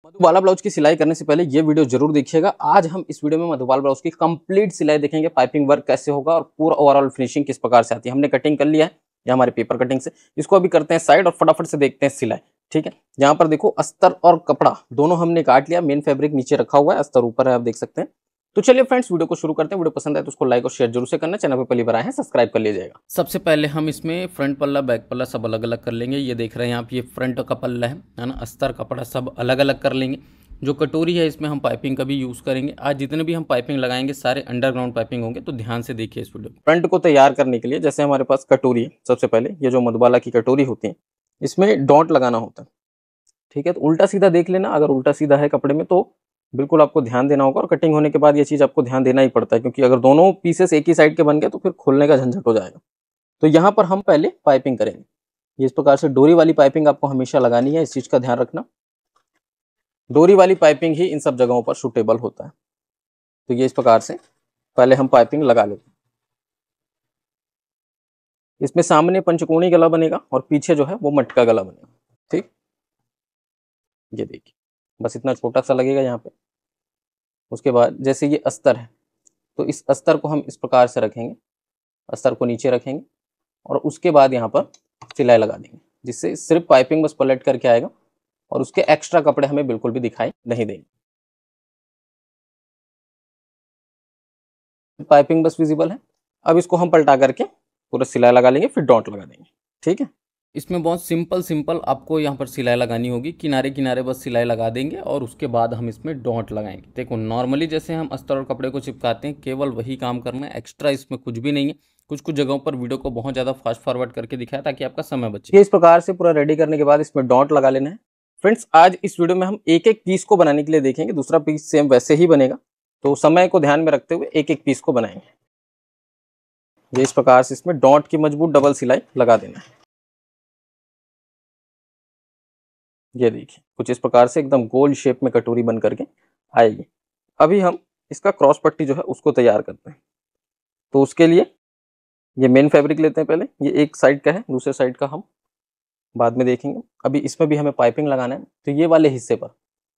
Madhubala blouse की सिलाई करने से पहले ये वीडियो जरूर देखिएगा। आज हम इस वीडियो में मधुबाला ब्लाउज की कंप्लीट सिलाई देखेंगे, पाइपिंग वर्क कैसे होगा और पूरा ओवरऑल फिनिशिंग किस प्रकार से आती है। हमने कटिंग कर लिया है या हमारे पेपर कटिंग से, इसको अभी करते हैं साइड और फटाफट से देखते हैं सिलाई। ठीक है, यहाँ पर देखो अस्तर और कपड़ा दोनों हमने काट लिया, मेन फैब्रिक नीचे रखा हुआ है, अस्तर ऊपर है, आप देख सकते हैं। तो चलिए फ्रेंड्स वीडियो को शुरू करते हैं। वीडियो पसंद आए तो उसको लाइक और शेयर जरूर से करना, चैनल पर पहली बार आए हैं सब्सक्राइब कर लीजिएगा। सबसे पहले हम इसमें फ्रंट पल्ला बैक पल्ला सब अलग अलग कर लेंगे। ये देख रहे हैं आप, ये फ्रंट का पल्ला है ना, अस्तर कपड़ा सब अलग अलग कर लेंगे। जो कटोरी है इसमें हम पाइपिंग का भी यूज़ करेंगे। आज जितने भी हम पाइपिंग लगाएंगे सारे अंडरग्राउंड पाइपिंग होंगे, तो ध्यान से देखिए इस वीडियो। फ्रंट को तैयार करने के लिए जैसे हमारे पास कटोरी है, सबसे पहले ये जो मधुबाला की कटोरी होती है इसमें डॉट लगाना होता है। ठीक है, तो उल्टा सीधा देख लेना, अगर उल्टा सीधा है कपड़े में तो बिल्कुल आपको ध्यान देना होगा। और कटिंग होने के बाद ये चीज़ आपको ध्यान देना ही पड़ता है, क्योंकि अगर दोनों पीसेस एक ही साइड के बन गए तो फिर खोलने का झंझट हो जाएगा। तो यहाँ पर हम पहले पाइपिंग करेंगे। ये इस प्रकार से डोरी वाली पाइपिंग आपको हमेशा लगानी है, इस चीज़ का ध्यान रखना। डोरी वाली पाइपिंग ही इन सब जगहों पर सूटेबल होता है। तो ये इस प्रकार से पहले हम पाइपिंग लगा लेते हैं। इसमें सामने पंचकोणी गला बनेगा और पीछे जो है वो मटका गला बनेगा। ठीक, ये देखिए बस इतना छोटा सा लगेगा यहाँ पे। उसके बाद जैसे ये अस्तर है तो इस अस्तर को हम इस प्रकार से रखेंगे, अस्तर को नीचे रखेंगे और उसके बाद यहाँ पर सिलाई लगा देंगे, जिससे सिर्फ पाइपिंग बस पलट करके आएगा और उसके एक्स्ट्रा कपड़े हमें बिल्कुल भी दिखाई नहीं देंगे। पाइपिंग बस विजिबल है। अब इसको हम पलटा करके पूरा सिलाई लगा लेंगे, फिर डॉट लगा देंगे। ठीक है, इसमें बहुत सिंपल आपको यहाँ पर सिलाई लगानी होगी। किनारे किनारे बस सिलाई लगा देंगे और उसके बाद हम इसमें डॉट लगाएंगे। देखो नॉर्मली जैसे हम अस्तर और कपड़े को चिपकाते हैं केवल वही काम करना है, एक्स्ट्रा इसमें कुछ भी नहीं है। कुछ जगहों पर वीडियो को बहुत ज़्यादा फास्ट फॉरवर्ड करके दिखाया ताकि आपका समय बचे। ये इस प्रकार से पूरा रेडी करने के बाद इसमें डॉट लगा लेना है। फ्रेंड्स आज इस वीडियो में हम एक एक पीस को बनाने के लिए देखेंगे, दूसरा पीस सेम वैसे ही बनेगा, तो समय को ध्यान में रखते हुए एक एक पीस को बनाएंगे। ये इस प्रकार से इसमें डॉट की मजबूत डबल सिलाई लगा देना है। ये देखिए कुछ इस प्रकार से एकदम गोल शेप में कटोरी बन करके आएगी। अभी हम इसका क्रॉस पट्टी जो है उसको तैयार करते हैं। तो उसके लिए ये मेन फैब्रिक लेते हैं पहले, ये एक साइड का है, दूसरे साइड का हम बाद में देखेंगे। अभी इसमें भी हमें पाइपिंग लगाना है, तो ये वाले हिस्से पर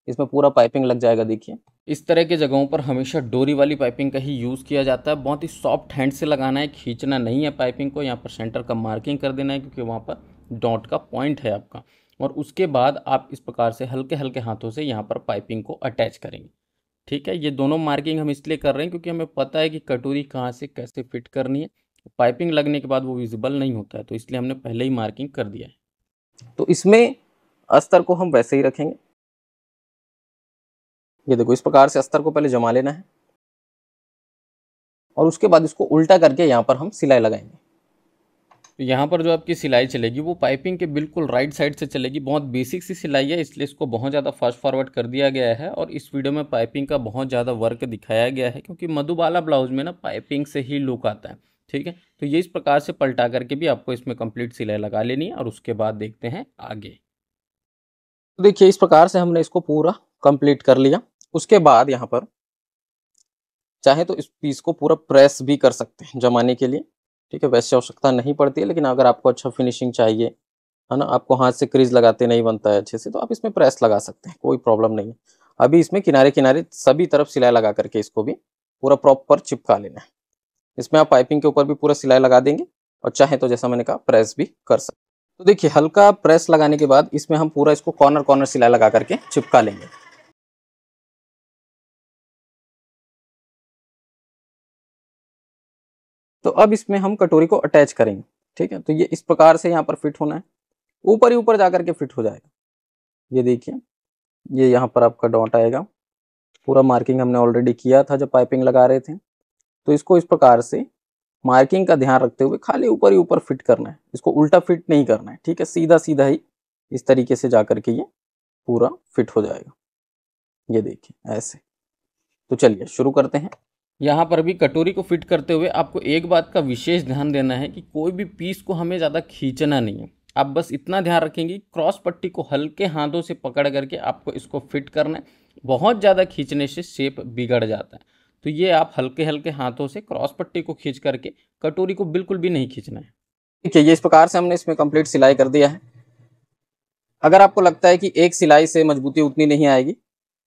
इसमें पूरा पाइपिंग लग जाएगा। देखिए इस तरह के जगहों पर हमेशा डोरी वाली पाइपिंग का ही यूज़ किया जाता है। बहुत ही सॉफ्ट हैंड से लगाना है, खींचना नहीं है पाइपिंग को। यहाँ पर सेंटर का मार्किंग कर देना है, क्योंकि वहाँ पर डॉट का पॉइंट है आपका। और उसके बाद आप इस प्रकार से हल्के हल्के हाथों से यहाँ पर पाइपिंग को अटैच करेंगे। ठीक है, ये दोनों मार्किंग हम इसलिए कर रहे हैं क्योंकि हमें पता है कि कटोरी कहाँ से कैसे फिट करनी है। पाइपिंग लगने के बाद वो विजिबल नहीं होता है, तो इसलिए हमने पहले ही मार्किंग कर दिया है। तो इसमें अस्तर को हम वैसे ही रखेंगे। ये देखो इस प्रकार से अस्तर को पहले जमा लेना है और उसके बाद इसको उल्टा करके यहाँ पर हम सिलाई लगाएंगे। तो यहाँ पर जो आपकी सिलाई चलेगी वो पाइपिंग के बिल्कुल राइट साइड से चलेगी। बहुत बेसिक सी सिलाई है, इसलिए इसको बहुत ज़्यादा फास्ट फॉरवर्ड कर दिया गया है और इस वीडियो में पाइपिंग का बहुत ज़्यादा वर्क दिखाया गया है, क्योंकि मधुबाला ब्लाउज में ना पाइपिंग से ही लुक आता है। ठीक है, तो ये इस प्रकार से पलटा करके भी आपको इसमें कंप्लीट सिलाई लगा लेनी है और उसके बाद देखते हैं आगे। तो देखिए इस प्रकार से हमने इसको पूरा कंप्लीट कर लिया। उसके बाद यहाँ पर चाहे तो इस पीस को पूरा प्रेस भी कर सकते हैं जमाने के लिए। ठीक है, वैसे आवश्यकता नहीं पड़ती है, लेकिन अगर आपको अच्छा फिनिशिंग चाहिए है ना, आपको हाथ से क्रीज लगाते नहीं बनता है अच्छे से, तो आप इसमें प्रेस लगा सकते हैं, कोई प्रॉब्लम नहीं है। अभी इसमें किनारे किनारे सभी तरफ सिलाई लगा करके इसको भी पूरा प्रॉपर चिपका लेना है। इसमें आप पाइपिंग के ऊपर भी पूरा सिलाई लगा देंगे और चाहे तो जैसा मैंने कहा प्रेस भी कर सकते हैं। तो देखिए हल्का प्रेस लगाने के बाद इसमें हम पूरा इसको कॉर्नर कॉर्नर सिलाई लगा करके चिपका लेंगे। तो अब इसमें हम कटोरी को अटैच करेंगे। ठीक है, तो ये इस प्रकार से यहाँ पर फिट होना है, ऊपर ही ऊपर जाकर के फिट हो जाएगा। ये देखिए ये यहाँ पर आपका डॉट आएगा, पूरा मार्किंग हमने ऑलरेडी किया था जब पाइपिंग लगा रहे थे। तो इसको इस प्रकार से मार्किंग का ध्यान रखते हुए खाली ऊपर ही ऊपर फिट करना है, इसको उल्टा फिट नहीं करना है। ठीक है, सीधा सीधा ही इस तरीके से जाकर के ये पूरा फिट हो जाएगा। ये देखिए ऐसे। तो चलिए शुरू करते हैं। यहाँ पर भी कटोरी को फिट करते हुए आपको एक बात का विशेष ध्यान देना है कि कोई भी पीस को हमें ज़्यादा खींचना नहीं है। आप बस इतना ध्यान रखेंगे क्रॉस पट्टी को हल्के हाथों से पकड़ करके आपको इसको फिट करना है। बहुत ज़्यादा खींचने से शेप बिगड़ जाता है, तो ये आप हल्के हल्के हाथों से क्रॉस पट्टी को खींच करके, कटोरी को बिल्कुल भी नहीं खींचना है। ठीक है, ये इस प्रकार से हमने इसमें कंप्लीट सिलाई कर दिया है। अगर आपको लगता है कि एक सिलाई से मजबूती उतनी नहीं आएगी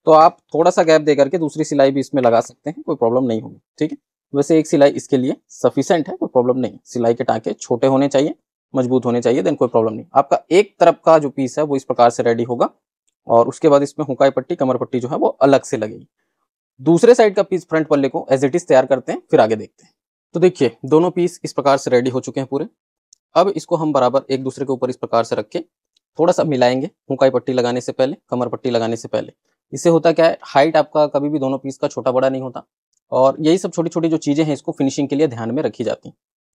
तो आप थोड़ा सा गैप दे करके दूसरी सिलाई भी इसमें लगा सकते हैं, कोई प्रॉब्लम नहीं होगी। ठीक है, वैसे एक सिलाई इसके लिए सफिशिएंट है, कोई प्रॉब्लम नहीं। सिलाई के टाँके छोटे होने चाहिए, मजबूत होने चाहिए, देन कोई प्रॉब्लम नहीं। आपका एक तरफ का जो पीस है वो इस प्रकार से रेडी होगा और उसके बाद इसमें हुकाई पट्टी, कमर पट्टी जो है वो अलग से लगेगी। दूसरे साइड का पीस फ्रंट पल्ले को एज इट इज तैयार करते हैं, फिर आगे देखते हैं। तो देखिए दोनों पीस इस प्रकार से रेडी हो चुके हैं पूरे। अब इसको हम बराबर एक दूसरे के ऊपर इस प्रकार से रख के थोड़ा सा मिलाएंगे, हुकाई पट्टी लगाने से पहले, कमर पट्टी लगाने से पहले। इससे होता क्या है, हाइट आपका कभी भी दोनों पीस का छोटा बड़ा नहीं होता और यही सब छोटी छोटी जो चीजें हैं इसको फिनिशिंग के लिए ध्यान में रखी जाती हैं।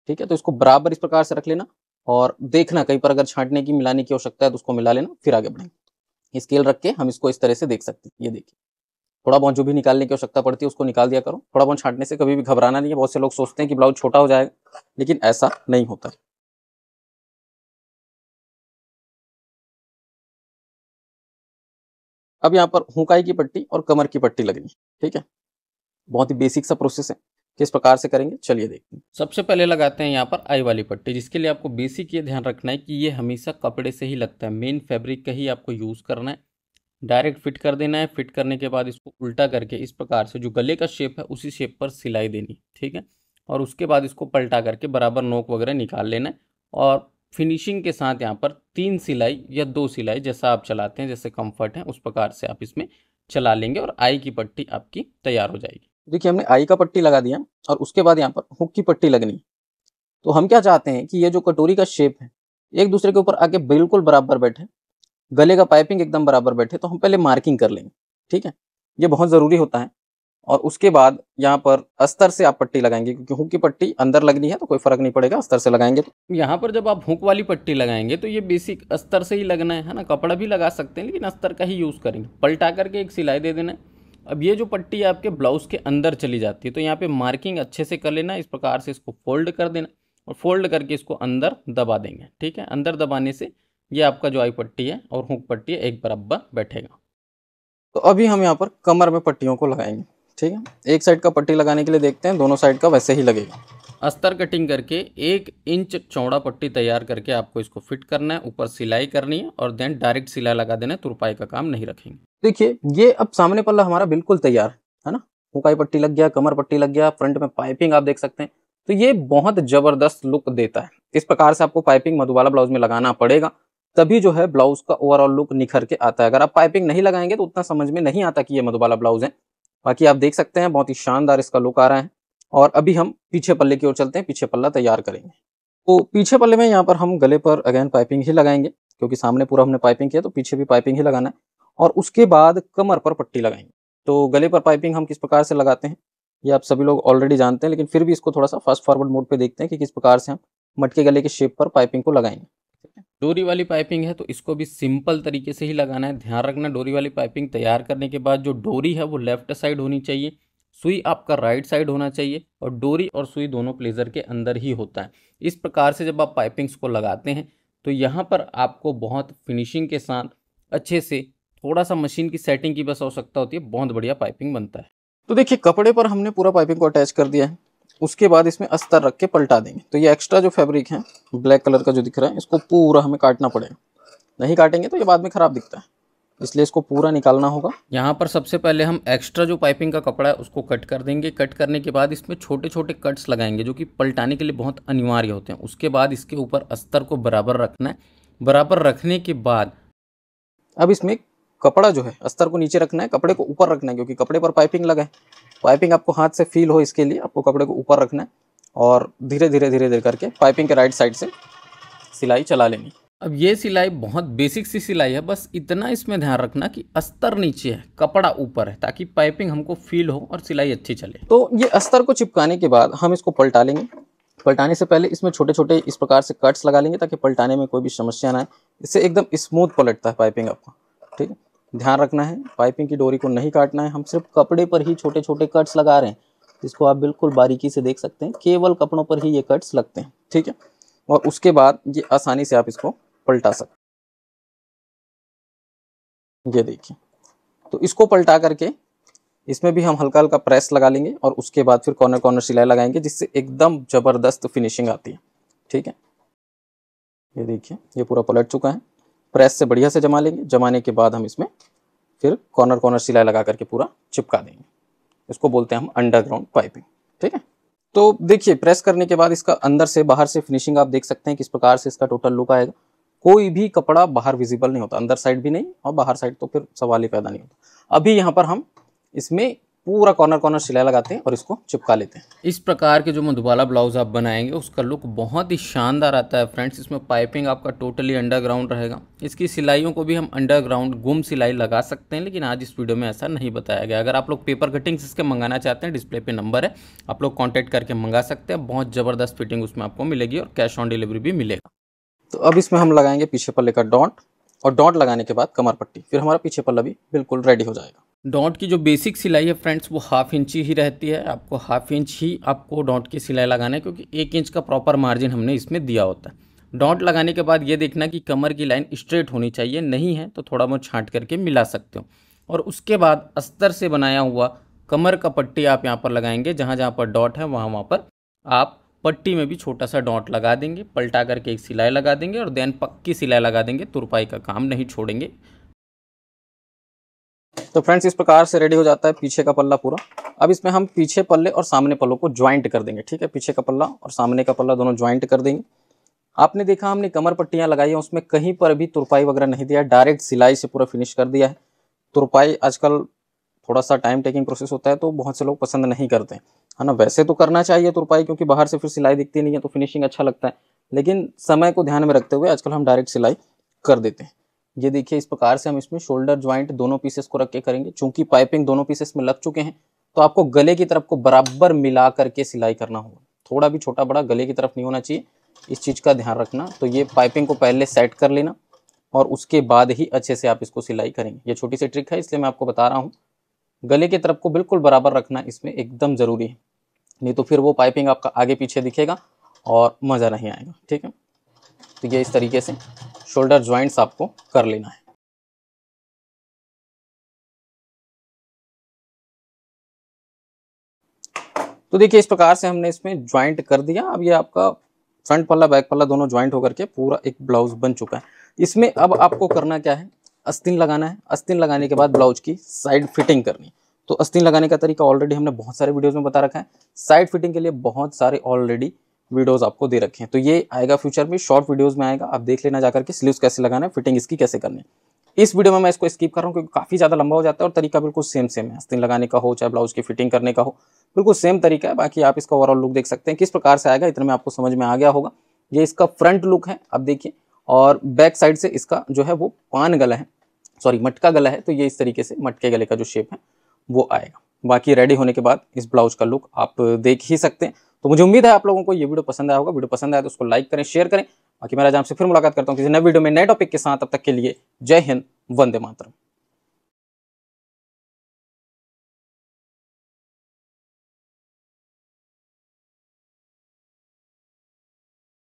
ठीक है, तो इसको बराबर इस प्रकार से रख लेना और देखना कहीं पर अगर छांटने की, मिलाने की आवश्यकता है तो उसको मिला लेना, फिर आगे बढ़ेंगे। स्केल रख के हम इसको इस तरह से देख सकते हैं। ये देखिए, थोड़ा बहुत जो भी निकालने की आवश्यकता पड़ती है उसको निकाल दिया करो। थोड़ा बहुत छांटने से कभी भी घबराना नहीं है। बहुत से लोग सोचते हैं कि ब्लाउज छोटा हो जाएगा, लेकिन ऐसा नहीं होता। अब यहाँ पर हुकाई की पट्टी और कमर की पट्टी लगनी है। ठीक है, बहुत ही बेसिक सा प्रोसेस है, किस प्रकार से करेंगे चलिए देखते हैं। सबसे पहले लगाते हैं यहाँ पर आई वाली पट्टी, जिसके लिए आपको बेसिक ये ध्यान रखना है कि ये हमेशा कपड़े से ही लगता है, मेन फैब्रिक का ही आपको यूज़ करना है। डायरेक्ट फिट कर देना है। फिट करने के बाद इसको उल्टा करके इस प्रकार से जो गले का शेप है उसी शेप पर सिलाई देनी। ठीक है, और उसके बाद इसको पलटा करके बराबर नोक वगैरह निकाल लेना है और फिनिशिंग के साथ यहाँ पर 3 सिलाई या 2 सिलाई जैसा आप चलाते हैं, जैसे कंफर्ट है उस प्रकार से आप इसमें चला लेंगे और आई की पट्टी आपकी तैयार हो जाएगी। देखिए हमने आई का पट्टी लगा दिया और उसके बाद यहाँ पर हुक की पट्टी लगनी है। तो हम क्या चाहते हैं कि ये जो कटोरी का शेप है एक दूसरे के ऊपर आके बिल्कुल बराबर बैठे, गले का पाइपिंग एकदम बराबर बैठे। तो हम पहले मार्किंग कर लेंगे। ठीक है, ये बहुत ज़रूरी होता है। और उसके बाद यहाँ पर अस्तर से आप पट्टी लगाएंगे, क्योंकि हुक की पट्टी अंदर लगनी है तो कोई फर्क नहीं पड़ेगा, अस्तर से लगाएंगे। तो यहाँ पर जब आप हुक वाली पट्टी लगाएंगे तो ये बेसिक अस्तर से ही लगना है ना। कपड़ा भी लगा सकते हैं लेकिन अस्तर का ही यूज़ करेंगे। पलटा करके एक सिलाई दे देना है। अब ये जो पट्टी आपके ब्लाउज के अंदर चली जाती है तो यहाँ पे मार्किंग अच्छे से कर लेना। इस प्रकार से इसको फोल्ड कर देना और फोल्ड करके इसको अंदर दबा देंगे। ठीक है, अंदर दबाने से ये आपका जो आई पट्टी है और हुक पट्टी है एक बराबर बैठेगा। तो अभी हम यहाँ पर कमर में पट्टियों को लगाएंगे। ठीक है, एक साइड का पट्टी लगाने के लिए देखते हैं, दोनों साइड का वैसे ही लगेगा। अस्तर कटिंग करके 1 इंच चौड़ा पट्टी तैयार करके आपको इसको फिट करना है, ऊपर सिलाई करनी है और देन डायरेक्ट सिलाई लगा देना है। तुरपाई का काम नहीं रखेंगे। देखिए ये अब सामने पल्ला हमारा बिल्कुल तैयार है ना। हुकाई पट्टी लग गया, कमर पट्टी लग गया, फ्रंट में पाइपिंग आप देख सकते हैं। तो ये बहुत जबरदस्त लुक देता है। इस प्रकार से आपको पाइपिंग मधुबाला ब्लाउज में लगाना पड़ेगा, तभी जो है ब्लाउज का ओवरऑल लुक निखर के आता है। अगर आप पाइपिंग नहीं लगाएंगे तो उतना समझ में नहीं आता कि ये मधुबाला ब्लाउज है। बाकी आप देख सकते हैं बहुत ही शानदार इसका लुक आ रहा है। और अभी हम पीछे पल्ले की ओर चलते हैं, पीछे पल्ला तैयार करेंगे। तो पीछे पल्ले में यहाँ पर हम गले पर अगेन पाइपिंग ही लगाएंगे, क्योंकि सामने पूरा हमने पाइपिंग किया तो पीछे भी पाइपिंग ही लगाना है। और उसके बाद कमर पर पट्टी लगाएंगे। तो गले पर पाइपिंग हम किस प्रकार से लगाते हैं ये आप सभी लोग ऑलरेडी जानते हैं, लेकिन फिर भी इसको थोड़ा सा फास्ट फॉरवर्ड मोड पे देखते हैं कि किस प्रकार से हम मटके गले के शेप पर पाइपिंग को लगाएंगे। डोरी वाली पाइपिंग है तो इसको भी सिंपल तरीके से ही लगाना है। ध्यान रखना, डोरी वाली पाइपिंग तैयार करने के बाद जो डोरी है वो लेफ्ट साइड होनी चाहिए, सुई आपका राइट साइड होना चाहिए और डोरी और सुई दोनों प्लेजर के अंदर ही होता है। इस प्रकार से जब आप पाइपिंग्स को लगाते हैं तो यहाँ पर आपको बहुत फिनिशिंग के साथ अच्छे से, थोड़ा सा मशीन की सेटिंग की बस आवश्यकता होती है, बहुत बढ़िया पाइपिंग बनता है। तो देखिए कपड़े पर हमने पूरा पाइपिंग को अटैच कर दिया है। उसके बाद इसमें अस्तर रख के पलटा देंगे। तो ये एक्स्ट्रा जो फैब्रिक है ब्लैक कलर का जो दिख रहा है, इसको पूरा हमें काटना पड़ेगा। नहीं काटेंगे तो ये बाद में खराब दिखता है, इसलिए इसको पूरा निकालना होगा। यहाँ पर सबसे पहले हम एक्स्ट्रा जो पाइपिंग का कपड़ा है उसको कट कर देंगे। कट करने के बाद इसमें छोटे छोटे कट्स लगाएंगे जो कि पलटाने के लिए बहुत अनिवार्य होते हैं। उसके बाद इसके ऊपर अस्तर को बराबर रखना है। बराबर रखने के बाद अब इसमें कपड़ा जो है अस्तर को नीचे रखना है, कपड़े को ऊपर रखना है, क्योंकि कपड़े पर पाइपिंग लगा है। पाइपिंग आपको हाथ से फील हो इसके लिए आपको कपड़े को ऊपर रखना है और धीरे धीरे करके पाइपिंग के राइट साइड से सिलाई चला लेनी। अब ये सिलाई बहुत बेसिक सी सिलाई है, बस इतना इसमें ध्यान रखना कि अस्तर नीचे है, कपड़ा ऊपर है, ताकि पाइपिंग हमको फील हो और सिलाई अच्छी चले। तो ये अस्तर को चिपकाने के बाद हम इसको पलटा लेंगे। पलटाने से पहले इसमें छोटे छोटे इस प्रकार से कट्स लगा लेंगे ताकि पलटाने में कोई भी समस्या ना आए। इससे एकदम स्मूथ पलटता है पाइपिंग आपका। ठीक है, ध्यान रखना है पाइपिंग की डोरी को नहीं काटना है। हम सिर्फ कपड़े पर ही छोटे छोटे कट्स लगा रहे हैं, जिसको आप बिल्कुल बारीकी से देख सकते हैं। केवल कपड़ों पर ही ये कट्स लगते हैं। ठीक है, और उसके बाद ये आसानी से आप इसको पलटा सकते हैं। ये देखिए, तो इसको पलटा करके इसमें भी हम हल्का हल्का प्रेस लगा लेंगे और उसके बाद फिर कॉर्नर कॉर्नर सिलाई लगाएंगे, जिससे एकदम जबरदस्त फिनिशिंग आती है। ठीक है, ये देखिए ये पूरा पलट चुका है। प्रेस से बढ़िया से जमा लेंगे। जमाने के बाद हम इसमें फिर कॉर्नर कॉर्नर सिलाई लगा करके पूरा चिपका देंगे। इसको बोलते हैं हम अंडरग्राउंड पाइपिंग। ठीक है, तो देखिए प्रेस करने के बाद इसका अंदर से बाहर से फिनिशिंग आप देख सकते हैं किस प्रकार से इसका टोटल लुक आएगा। कोई भी कपड़ा बाहर विजिबल नहीं होता, अंदर साइड भी नहीं और बाहर साइड तो फिर सवाल ही पैदा नहीं होता। अभी यहाँ पर हम इसमें पूरा कॉर्नर कॉर्नर सिलाई लगाते हैं और इसको चिपका लेते हैं। इस प्रकार के जो मधुबाला ब्लाउज आप बनाएंगे उसका लुक बहुत ही शानदार आता है फ्रेंड्स। इसमें पाइपिंग आपका टोटली अंडरग्राउंड रहेगा। इसकी सिलाइयों को भी हम अंडरग्राउंड गुम सिलाई लगा सकते हैं, लेकिन आज इस वीडियो में ऐसा नहीं बताया गया। अगर आप लोग पेपर कटिंग्स इसके मंगाना चाहते हैं, डिस्प्ले पे नंबर है, आप लोग कॉन्टैक्ट करके मंगा सकते हैं। बहुत ज़बरदस्त फिटिंग उसमें आपको मिलेगी और कैश ऑन डिलीवरी भी मिलेगा। तो अब इसमें हम लगाएंगे पीछे पल्ले का डॉट और डॉट लगाने के बाद कमर पट्टी, फिर हमारा पीछे पल्ला भी बिल्कुल रेडी हो जाएगा। डॉट की जो बेसिक सिलाई है फ्रेंड्स वो 1/2 इंच ही रहती है। आपको 1/2 इंच ही आपको डॉट की सिलाई लगाना है, क्योंकि 1 इंच का प्रॉपर मार्जिन हमने इसमें दिया होता है। डॉट लगाने के बाद ये देखना कि कमर की लाइन स्ट्रेट होनी चाहिए, नहीं है तो थोड़ा बहुत छांट करके मिला सकते हो। और उसके बाद अस्तर से बनाया हुआ कमर का पट्टी आप यहाँ पर लगाएंगे। जहाँ जहाँ पर डॉट है वहाँ पर आप पट्टी में भी छोटा सा डॉट लगा देंगे, पलटा करके एक सिलाई लगा देंगे और देन पक्की सिलाई लगा देंगे। तुरपाई का काम नहीं छोड़ेंगे। तो फ्रेंड्स इस प्रकार से रेडी हो जाता है पीछे का पल्ला पूरा। अब इसमें हम पीछे पल्ले और सामने पल्लों को ज्वाइंट कर देंगे। ठीक है, पीछे का पल्ला और सामने का पल्ला दोनों ज्वाइंट कर देंगे। आपने देखा हमने कमर पट्टियां लगाई है, उसमें कहीं पर भी तुरपाई वगैरह नहीं दिया, डायरेक्ट सिलाई से पूरा फिनिश कर दिया है। तुरपाई आजकल थोड़ा सा टाइम टेकिंग प्रोसेस होता है तो बहुत से लोग पसंद नहीं करते हैं, है ना। वैसे तो करना चाहिए तुरपाई, क्योंकि बाहर से फिर सिलाई दिखती नहीं है तो फिनिशिंग अच्छा लगता है, लेकिन समय को ध्यान में रखते हुए आजकल हम डायरेक्ट सिलाई कर देते हैं। ये देखिए इस प्रकार से हम इसमें शोल्डर ज्वाइंट दोनों पीसेस को रख के करेंगे। चूंकि पाइपिंग दोनों पीसेस में लग चुके हैं तो आपको गले की तरफ को बराबर मिला करके सिलाई करना होगा। थोड़ा भी छोटा बड़ा गले की तरफ नहीं होना चाहिए, इस चीज़ का ध्यान रखना। तो ये पाइपिंग को पहले सेट कर लेना और उसके बाद ही अच्छे से आप इसको सिलाई करेंगे। ये छोटी सी ट्रिक है इसलिए मैं आपको बता रहा हूँ। गले की तरफ को बिल्कुल बराबर रखना इसमें एकदम ज़रूरी है, नहीं तो फिर वो पाइपिंग आपका आगे पीछे दिखेगा और मज़ा नहीं आएगा। ठीक है, तो ये इस तरीके से शोल्डर ज्वाइंट्स आपको कर लेना है। तो देखिए इस प्रकार से हमने इसमें ज्वाइंट कर दिया। अब ये आपका फ्रंट पल्ला बैक पल्ला दोनों ज्वाइंट होकर के पूरा एक ब्लाउज बन चुका है। इसमें अब आपको करना क्या है, अस्तीन लगाना है। अस्तीन लगाने के बाद ब्लाउज की साइड फिटिंग करनी है। तो अस्तीन लगाने का तरीका ऑलरेडी हमने बहुत सारे वीडियोस में बता रखा है। साइड फिटिंग के लिए बहुत सारे ऑलरेडी वीडियोस आपको दे रखे हैं, तो ये आएगा फ्यूचर में, शॉर्ट वीडियोस में आएगा। आप देख लेना जाकर के स्लीव्स कैसे लगाना है, फिटिंग इसकी कैसे करनी है। इस वीडियो में मैं इसको स्किप कर रहा हूँ क्योंकि काफ़ी ज़्यादा लंबा हो जाता है और तरीका बिल्कुल सेम है। आस्तीन लगाने का हो चाहे ब्लाउज की फिटिंग करने का हो, बिल्कुल सेम तरीका है। बाकी आप इसका ओवरऑल लुक देख सकते हैं किस प्रकार से आएगा, इतना में आपको समझ में आ गया होगा। ये इसका फ्रंट लुक है, अब देखिए। और बैक साइड से इसका जो है वो पान गला है, सॉरी मटका गला है। तो ये इस तरीके से मटके गले का जो शेप है वो आएगा। बाकी रेडी होने के बाद इस ब्लाउज का लुक आप देख ही सकते हैं। तो मुझे उम्मीद है आप लोगों को ये वीडियो पसंद आया होगा। वीडियो पसंद आया तो उसको लाइक करें, शेयर करें। बाकी मैं आज आपसे फिर मुलाकात करता हूँ किसी नए वीडियो में नए टॉपिक के साथ। तब तक के लिए जय हिंद, वंदे मातरम।